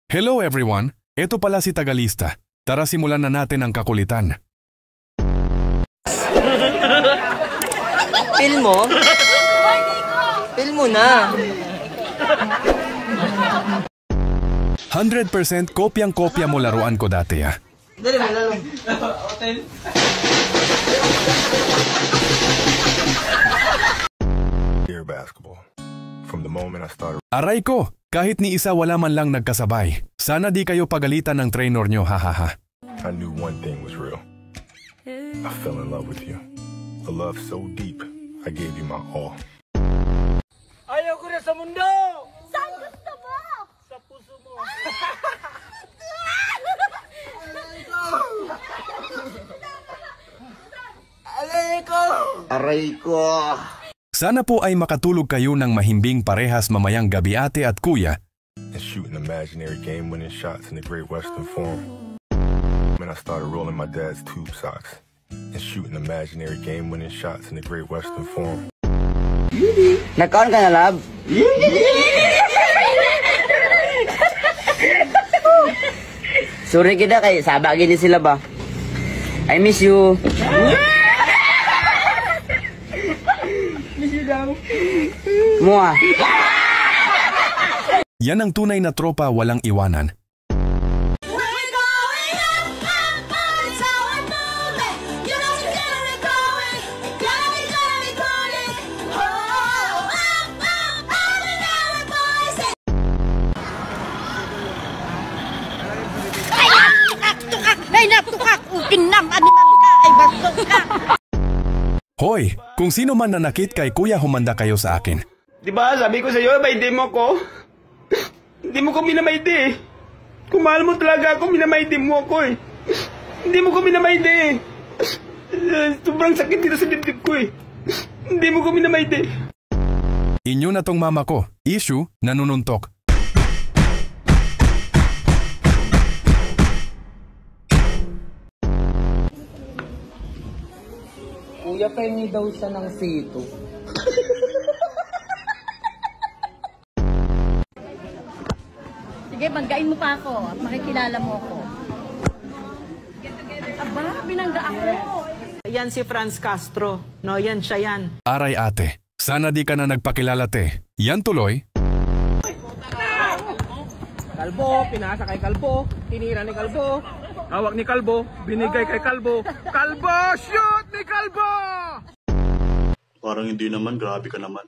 Hello everyone! Ito pala si Tagalista. Tara simulan na natin ang kakulitan. Film mo? Film mo na. 100% kopyang-kopya mo laruan ko dati ah. Dali mo lalo. Dear basketball. From the moment I started. Aray ko! Kahit ni isa wala man lang nagkasabay. Sana di kayo pagalitan ng trainer nyo, hahaha. I knew one thing was real. I fell in love with you. A love so deep, I gave you my all. Ayaw ko na sa mundo! Saan gusto mo? Sa puso mo. Aray ko! Aray ko! Sana po ay makatulog kayo ng mahimbing parehas mamayang gabi ate at kuya. And shooting imaginary game-winning shots in the Great Western Forum. When I started rolling my dad's tube socks. And shooting imaginary game-winning shots in the Great Western Forum. Nagkaon ka na, love? Sorry kita kay sabagin ni sila ba? I miss you. Miss you daw. Mua. Yan ang tunay na tropa walang iwanan. Ay, natukak! Pinam, animal ka! Ay, bastos ka! Hoy, kung sino man nanakit kay kuya humanda kayo sa akin. Diba, sabi ko sa'yo, may mo ko. Hindi mo ko minamayde eh. Kung mahal mo talaga ako, minamayde mo ako eh. Hindi mo ko minamayde eh. Sobrang sakit dito sa dibdib ko eh. Hindi mo ko minamayde. Inyo na tong mama ko. Issue, nanununtok. Kuya, pengi daw siya ng sito. Sige, banggain mo pa ako at makikilala mo ako. Aba, binangga ako. Yan si Franz Castro. No, yan siya yan. Aray ate, sana di ka na nagpakilala te. Yan tuloy. Kalbo, pinasa kay Kalbo. Tinira ni Kalbo. Hawak ni Kalbo. Binigay kay Kalbo. Kalbo, shoot ni Kalbo! Parang hindi naman, grabe ka naman.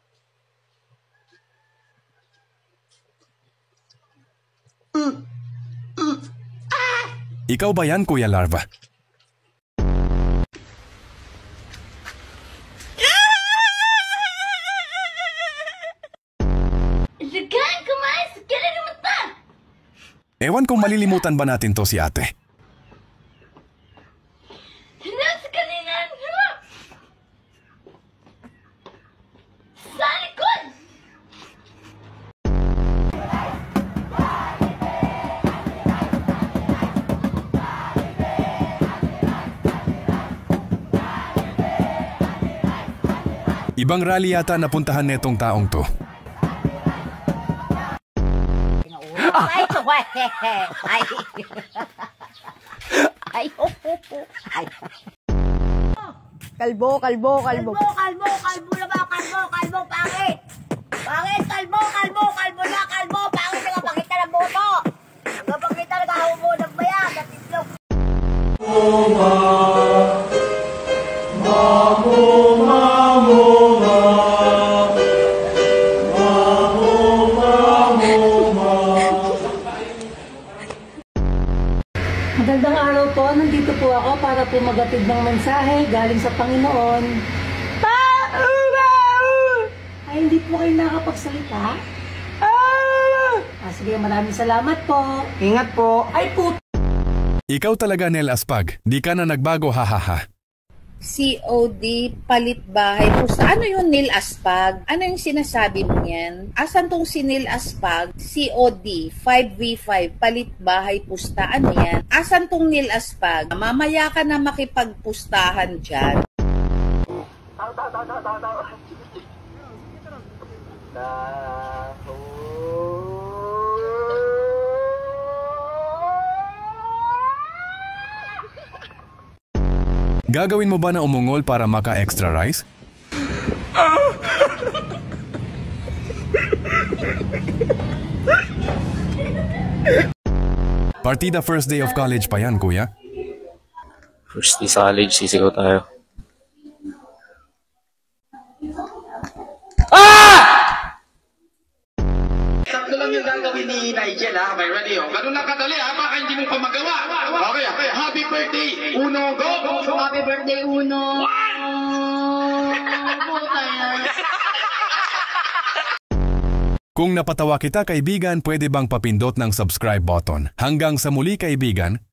Ikaw ba yan, Kuya Larva? Ewan kung malilimutan ba natin to si ate. Ibang rally yata napuntahan netong taong to. Ay, ay, ay, ay, Kalbo, kalbo, kalbo. kalbo na ba? Kalbo, pangit! Pangit, kalbo na, pangit, nagpapakita ng boto! Nagpapakita ng kahubo ng bayan, at itlog! Magandang araw po, nandito po ako para po magatid ng mensahe galing sa Panginoon. Ay, hindi po kayo nakapagsalita? Sige, maraming salamat po. Ingat po. Ay po. Ikaw talaga, Nel Aspag. Di ka na nagbago, hahaha. COD, palit bahay. Pusta, ano yung Neil Aspag? Ano yung sinasabi mo yan? Asan tong si Neil Aspag? COD, 5v5, palit bahay, pusta. Ano yan? Asan tong Neil Aspag? Mamaya ka na makipagpustahan dyan. Gagawin mo ba na umungol para maka-extra rice? Partida first day of college pa yan, kuya. First day sa college, sisigaw tayo. Tatlo lang yung gagawin ni Nigel, ha? Okay, ready, oh. Ganun lang kadali, ha? Baka hindi mo pa magawa. Okay, happy birthday, Uno, go! Happy birthday, Uno! Kung napatawa kita, kaibigan, pwede bang papindot ng subscribe button? Hanggang sa muli, kaibigan.